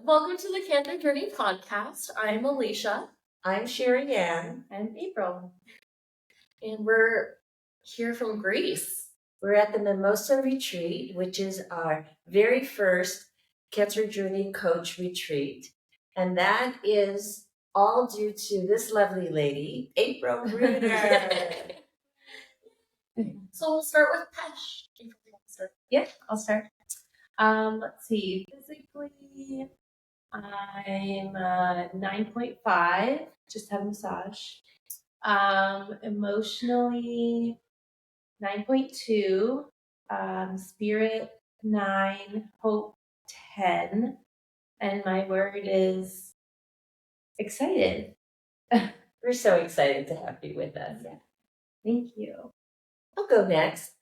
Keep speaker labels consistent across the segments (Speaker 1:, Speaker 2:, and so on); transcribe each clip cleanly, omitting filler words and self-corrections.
Speaker 1: Welcome to the Cancer Journey podcast. I'm Alicia.
Speaker 2: I'm Sherry Ann.
Speaker 3: I'm April.
Speaker 1: And we're here from Greece.
Speaker 2: We're at the Mimosa Retreat, which is our very first Cancer Journey Coach Retreat. And that is all due to this lovely lady, April Bruder.
Speaker 1: So we'll start with Pesh. April, do you want to start?
Speaker 3: Yeah, I'll start. Let's see. Physically, I'm 9.5. Just had a massage. Emotionally, 9.2. Spirit 9. Hope 10. And my word is excited.
Speaker 2: We're so excited to have you with us.
Speaker 3: Yeah. Thank you.
Speaker 2: I'll go next.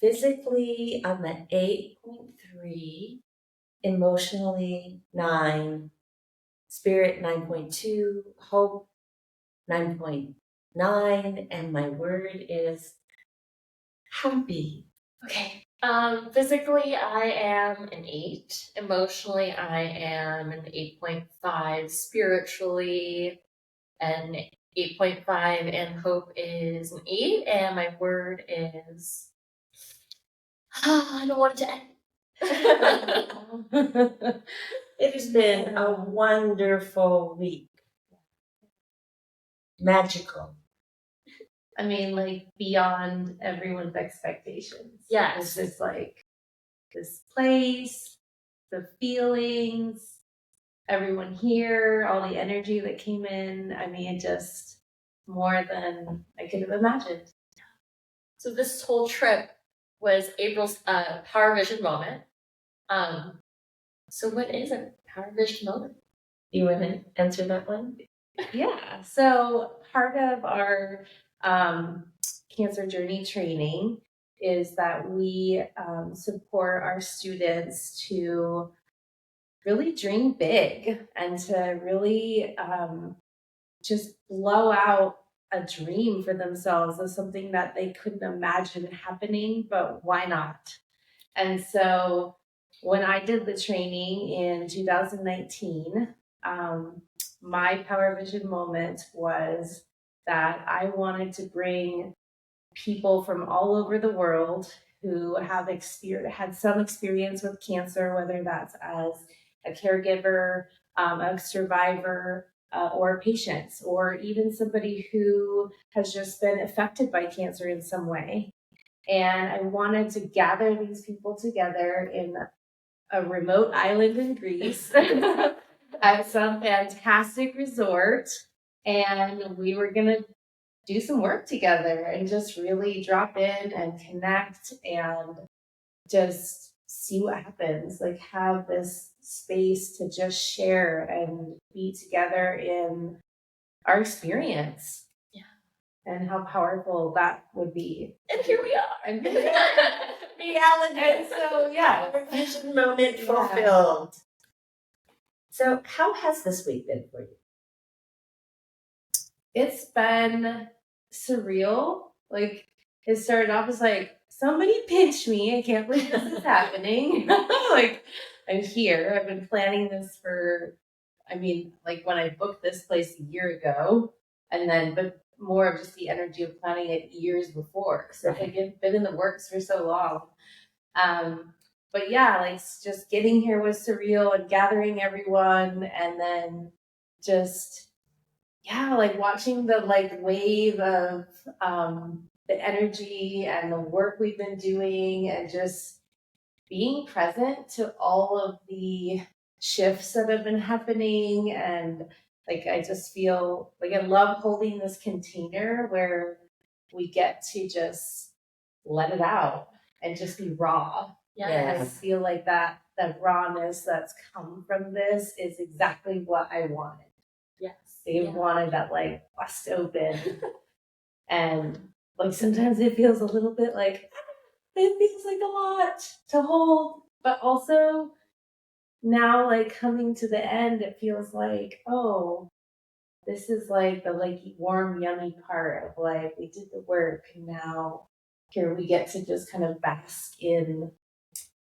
Speaker 2: Physically, I'm at 8.3. Emotionally, 9. Spirit, 9.2. Hope, 9.9. And my word is happy.
Speaker 1: Okay. Physically, I am an 8. Emotionally, I am an 8.5. Spiritually, an 8.5. And hope is an 8. And my word is... I don't want it to end.
Speaker 2: It has been a wonderful week. Magical.
Speaker 3: I mean, like, beyond everyone's expectations.
Speaker 1: Yes.
Speaker 3: It's just like this place, the feelings, everyone here, all the energy that came in. I mean, just more than I could have imagined.
Speaker 1: So this whole trip was April's Power Vision moment. So what is a Power Vision moment?
Speaker 2: You want to answer that one?
Speaker 3: Yeah. So part of our Cancer Journey training is that we support our students to really dream big and to really just blow out a dream for themselves as something that they couldn't imagine happening, but why not? And so when I did the training in 2019, my Power Vision moment was that I wanted to bring people from all over the world who have had some experience with cancer, whether that's as a caregiver, a survivor, or patients, or even somebody who has just been affected by cancer in some way. And I wanted to gather these people together in a remote island in Greece at some fantastic resort. And we were going to do some work together and just really drop in and connect and just see what happens. Like, have this space to just share and be together in our experience.
Speaker 1: Yeah.
Speaker 3: And how powerful that would be.
Speaker 1: And here we are.
Speaker 3: And
Speaker 2: Reality.
Speaker 3: And so, yeah.
Speaker 2: Power Vision moment fulfilled. So how has this week been for you?
Speaker 3: It's been surreal. Like, it started off as like, somebody pinch me. I can't believe this is happening. Like, I'm here. I've been planning this for, like when I booked this place a year ago, and then, but more of just the energy of planning it years before. So it's like it's been in the works for so long. But yeah, like just getting here was surreal and gathering everyone, and then just, yeah, like watching the like wave of the energy and the work we've been doing, and just being present to all of the shifts that have been happening. And like, I just feel like I love holding this container where we get to just let it out and just be raw.
Speaker 1: Yes.
Speaker 3: I feel like that rawness that's come from this is exactly what I wanted.
Speaker 1: Yes.
Speaker 3: They wanted that like bust open. And like sometimes it feels a little bit like, it feels like a lot to hold, but also now like coming to the end, it feels like, oh, this is like the like warm, yummy part of like, we did the work, and now here we get to just kind of bask in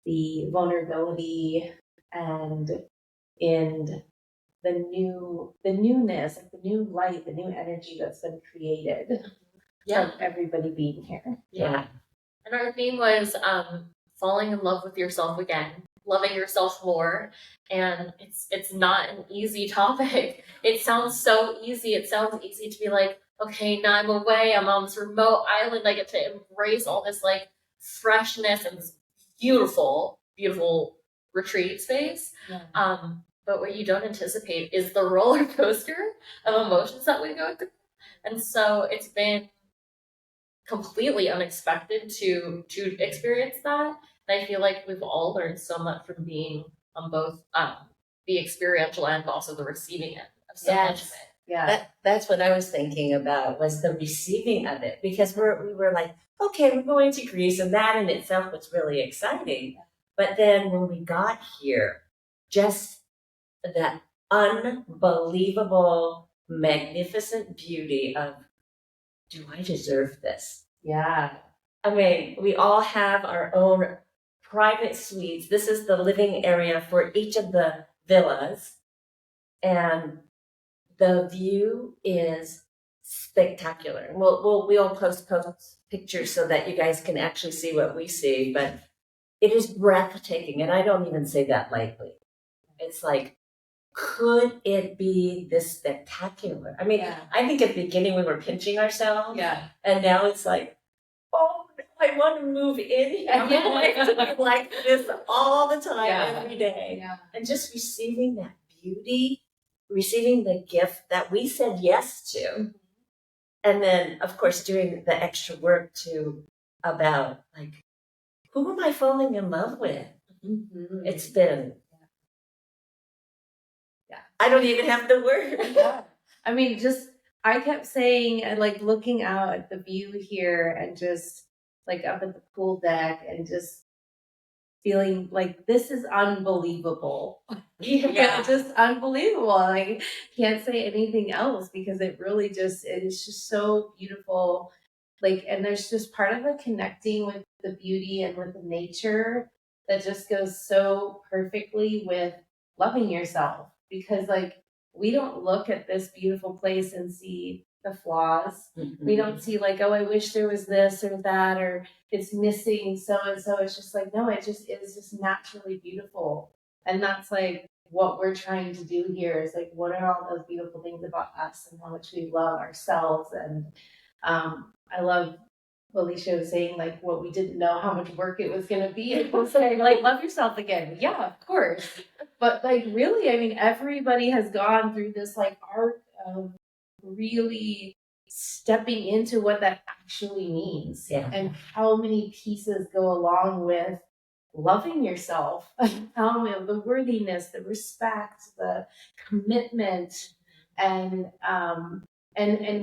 Speaker 3: the vulnerability and in the newness, like the new light, the new energy that's been created from everybody being here.
Speaker 2: Yeah.
Speaker 1: And our theme was falling in love with yourself again, loving yourself more. And it's not an easy topic. It sounds so easy. It sounds easy to be like, okay, now I'm away. I'm on this remote island. I get to embrace all this like freshness and this beautiful, beautiful retreat space.
Speaker 3: Yeah.
Speaker 1: But what you don't anticipate is the roller coaster of emotions that we go through. And so it's been completely unexpected to experience that. And I feel like we've all learned so much from being on both the experiential and also the receiving end of so much of it.
Speaker 3: Yeah.
Speaker 2: That's what I was thinking about, was the receiving of it, because we were like, okay, we're going to Greece, and that in itself was really exciting. But then when we got here, just that unbelievable, magnificent beauty of, do I deserve this?
Speaker 3: Yeah.
Speaker 2: I mean, we all have our own private suites. This is the living area for each of the villas. And the view is spectacular. We'll post pictures so that you guys can actually see what we see, but it is breathtaking. And I don't even say that lightly. It's like, could it be this spectacular? I mean, I think at the beginning we were pinching ourselves.
Speaker 3: Yeah.
Speaker 2: And now it's like, oh, I want to move in here. I want to be like this all the time, every day.
Speaker 3: Yeah.
Speaker 2: And just receiving that beauty, receiving the gift that we said yes to. And then, of course, doing the extra work too about, like, who am I falling in love with?
Speaker 3: Mm-hmm.
Speaker 2: It's been, I don't even have the word.
Speaker 3: Yeah. I mean, just, I kept saying, and like looking out at the view here and just like up at the pool deck and just feeling like this is unbelievable.
Speaker 1: Yeah.
Speaker 3: Just unbelievable. I can't say anything else because it really just, it is just so beautiful. Like, and there's just part of it connecting with the beauty and with the nature that just goes so perfectly with loving yourself, because like we don't look at this beautiful place and see the flaws.
Speaker 2: Mm-hmm.
Speaker 3: We don't see like, oh, I wish there was this or that, or it's missing so and so. It's just like, no, it just is just naturally beautiful. And that's like what we're trying to do here is like, what are all those beautiful things about us and how much we love ourselves. And I love what Alicia was saying, like what we didn't know how much work it was going to be. It was like, love yourself again. Yeah, of course. But like, really, I mean, everybody has gone through this like arc of really stepping into what that actually means.
Speaker 2: Yeah.
Speaker 3: And how many pieces go along with loving yourself, the worthiness, the respect, the commitment, and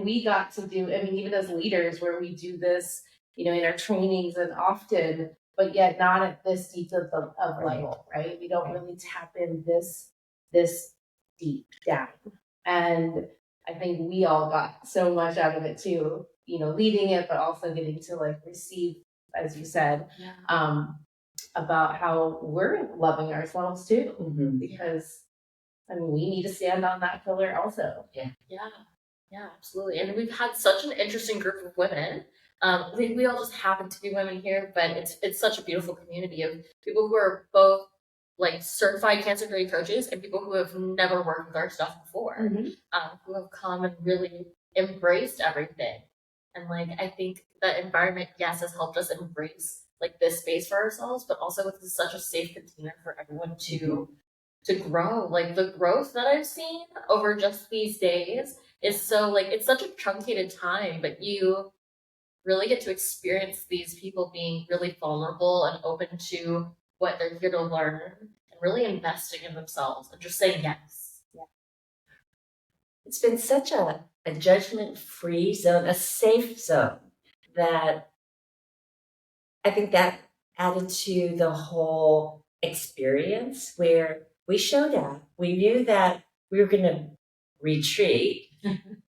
Speaker 3: we got to do, I mean, even as leaders where we do this, you know, in our trainings and often, but yet not at this deep of level, right? We don't really tap in this deep down. And I think we all got so much out of it too, you know, leading it, but also getting to like receive, as you said, about how we're loving ourselves too, because I mean, we need to stand on that pillar also.
Speaker 1: Yeah, absolutely. And we've had such an interesting group of women. We all just happen to be women here, but it's such a beautiful community of people who are both like certified cancer journey coaches and people who have never worked with our stuff before, who have come and really embraced everything. And like, I think the environment, yes, has helped us embrace like this space for ourselves, but also it's such a safe container for everyone to grow. Like the growth that I've seen over just these days is so like, it's such a truncated time, but you really get to experience these people being really vulnerable and open to what they're here to learn and really investing in themselves and just saying yes.
Speaker 2: It's been such a judgment-free zone, a safe zone, that I think that added to the whole experience, where we showed up. We knew that we were going to retreat.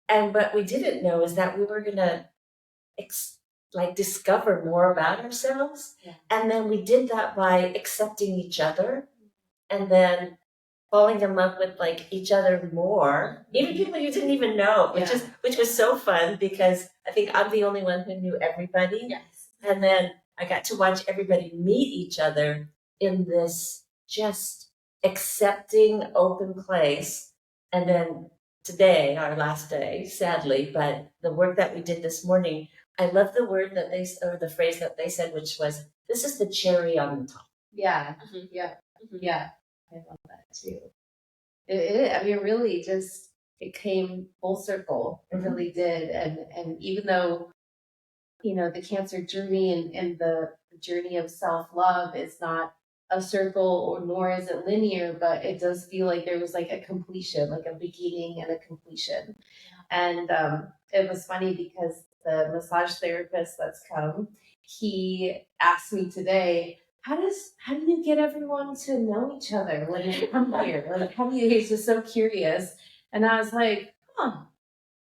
Speaker 2: And what we didn't know is that we were going to discover more about ourselves. And then we did that by accepting each other and then falling in love with like each other more, even people you didn't even know, which was so fun because I think I'm the only one who knew everybody.
Speaker 1: Yes.
Speaker 2: And then I got to watch everybody meet each other in this just accepting open place. And then today, our last day, sadly, but the work that we did this morning, I love the word that or the phrase that they said, which was, this is the cherry on the top.
Speaker 3: Yeah.
Speaker 1: Mhm.
Speaker 3: Yeah.
Speaker 1: Mhm.
Speaker 3: Yeah. I love that too. I mean, really just, it came full circle. It really did. And even though, you know, the cancer journey and the journey of self-love is not a circle or nor is it linear, but it does feel like there was like a completion, like a beginning and a completion. And it was funny because the massage therapist that's come, he asked me today, how do you get everyone to know each other when they come here? Like, how do you? He's just so curious, and I was like,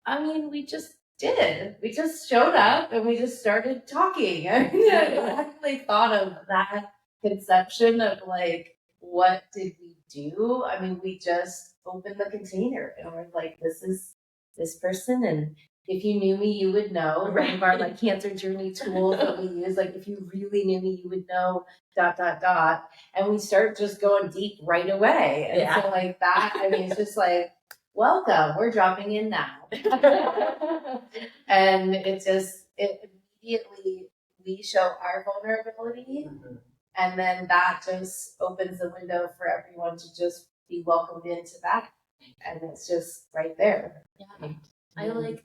Speaker 3: I mean, we just did. We just showed up and we just started talking. I mean, I actually thought of that conception of like, what did we do? I mean, we just opened the container and we're like, this is this person. And if you knew me, you would know. One of our like cancer journey tools that we use, like if you really knew me, you would know, ... And we start just going deep right away. And so like that, I mean, it's just like, welcome, we're dropping in now. And it immediately, we show our vulnerability, and then that just opens the window for everyone to just be welcomed into that. And it's just right there.
Speaker 1: Yeah. I like,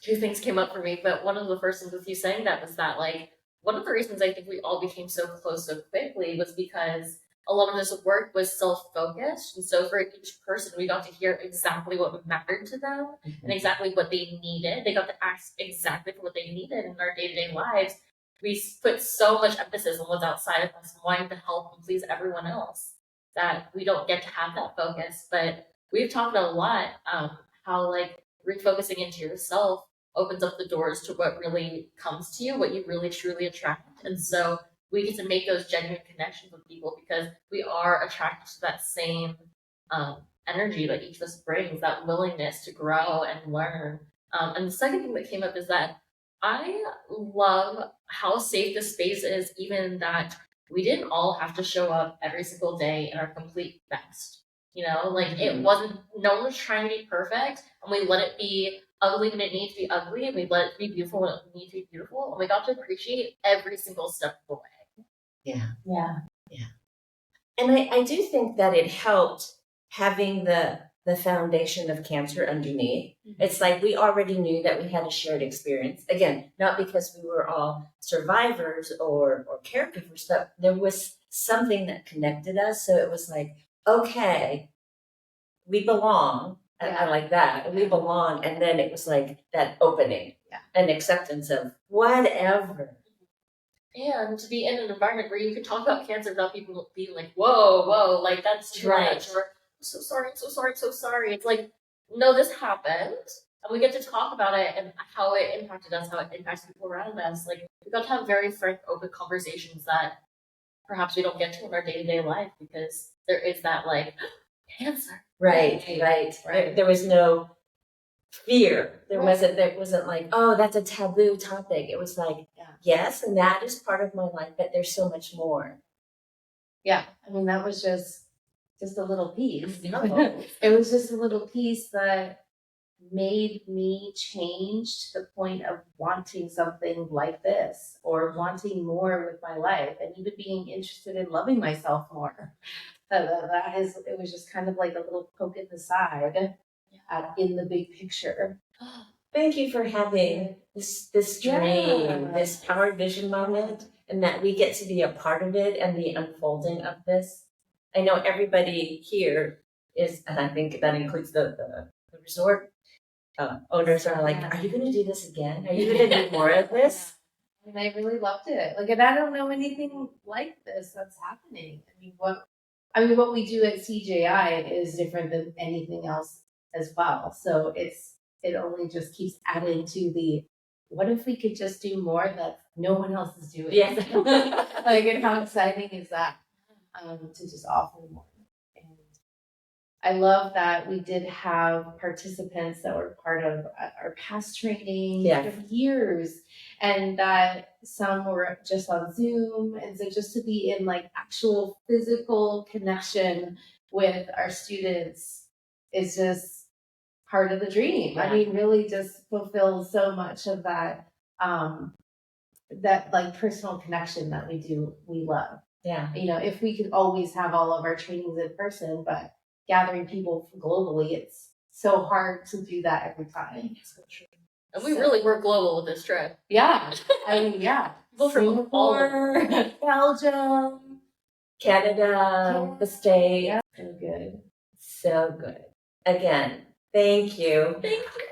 Speaker 1: two things came up for me, but one of the first things with you saying that was that, like, one of the reasons I think we all became so close so quickly was because a lot of this work was self-focused. And so for each person, we got to hear exactly what mattered to them and exactly what they needed. They got to ask exactly for what they needed in our day-to-day lives. We put so much emphasis on what's outside of us and wanting to help and please everyone else that we don't get to have that focus. But we've talked a lot how like refocusing into yourself opens up the doors to what really comes to you, what you really truly attract. And so we get to make those genuine connections with people because we are attracted to that same energy that each of us brings, that willingness to grow and learn. And the second thing that came up is that I love how safe this space is, even that we didn't all have to show up every single day in our complete best. You know, like it wasn't, no one was trying to be perfect, and we let it be ugly when it needs to be ugly, and we let it be beautiful when it needs to be beautiful, and we got to appreciate every single step of the way.
Speaker 2: Yeah.
Speaker 3: Yeah.
Speaker 2: Yeah. And I do think that it helped having the foundation of cancer underneath. It's like we already knew that we had a shared experience. Again, not because we were all survivors or caregivers, but there was something that connected us. So it was like, okay, we belong. I like that. We belong. And then it was like that opening and acceptance of whatever.
Speaker 1: And to be in an environment where you can talk about cancer without people being like, whoa, like that's too much, or I'm so sorry, I'm so sorry, I'm so sorry. It's like, no, this happened, and we get to talk about it and how it impacted us, how it impacts people around us. Like, we got to have very frank, open conversations that perhaps we don't get to in our day-to-day life because there is that, like, cancer.
Speaker 2: Right. There was no fear. There wasn't like, oh, that's a taboo topic. It was like, yes, and that is part of my life, but there's so much more.
Speaker 3: Yeah. I mean, that was just a little piece. It was just a little piece that made me change to the point of wanting something like this or wanting more with my life and even being interested in loving myself more. It was just kind of like a little poke in the side in the big picture.
Speaker 2: Thank you for having this dream, this power vision moment, and that we get to be a part of it and the unfolding of this. I know everybody here is, and I think that includes the resort owners are like, are you going to do this again? Are you going to do more of this?
Speaker 3: And I really loved it. Like, and I don't know anything like this that's happening. I mean, what we do at CJI is different than anything else as well. So it only just keeps adding to the, what if we could just do more that no one else is doing?
Speaker 2: Yes.
Speaker 3: Like, and how exciting is that? to just offer more. And I love that we did have participants that were part of our past training for years, and that some were just on Zoom. And so just to be in like actual physical connection with our students is just part of the dream.
Speaker 2: Yeah.
Speaker 3: I mean, really just fulfills so much of that, that like personal connection that we love.
Speaker 2: Yeah.
Speaker 3: You know, if we could always have all of our trainings in person, but gathering people globally, it's so hard to do that every time.
Speaker 2: So true.
Speaker 1: And we really were global with this trip.
Speaker 3: Yeah. I mean, yeah.
Speaker 1: People from
Speaker 3: Singapore, Belgium,
Speaker 2: Canada, the States.
Speaker 3: Yeah. So good.
Speaker 2: So good. Again, thank you.
Speaker 1: Thank you.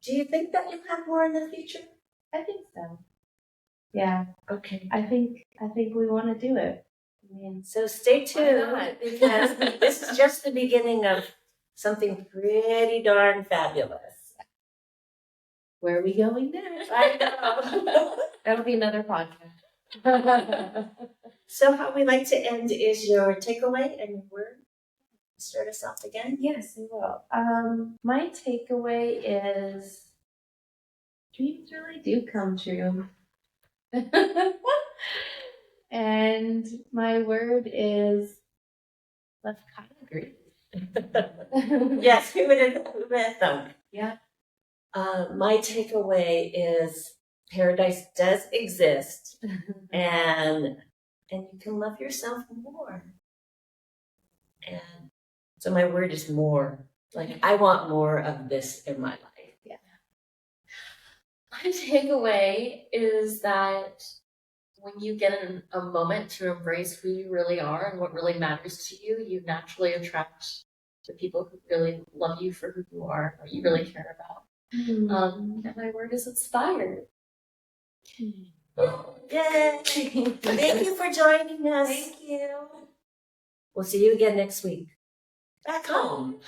Speaker 2: Do you think that you'll have more in the future?
Speaker 3: I think so. Yeah.
Speaker 2: Okay.
Speaker 3: I think we want to do it. I mean,
Speaker 2: So stay tuned
Speaker 1: not?
Speaker 2: because this is just the beginning of something pretty darn fabulous.
Speaker 3: where are we going next?
Speaker 2: I know.
Speaker 1: That'll be another podcast.
Speaker 2: So how we like to end is your takeaway and your word. Start us off again.
Speaker 3: Yes, we will. My takeaway is dreams really do come true. And my word is Lefkada Great.
Speaker 2: Yes, who would have thunk?
Speaker 3: Yeah.
Speaker 2: My takeaway is paradise does exist, and you can love yourself more. And so my word is more. Like I want more of this in my life.
Speaker 3: Yeah.
Speaker 1: My takeaway is that when you get a moment to embrace who you really are and what really matters to you, you naturally attract the people who really love you for who you are, what you really care about. And my word is inspired.
Speaker 2: Yay! Thank you for joining us.
Speaker 3: Thank you.
Speaker 2: We'll see you again next week. Back home.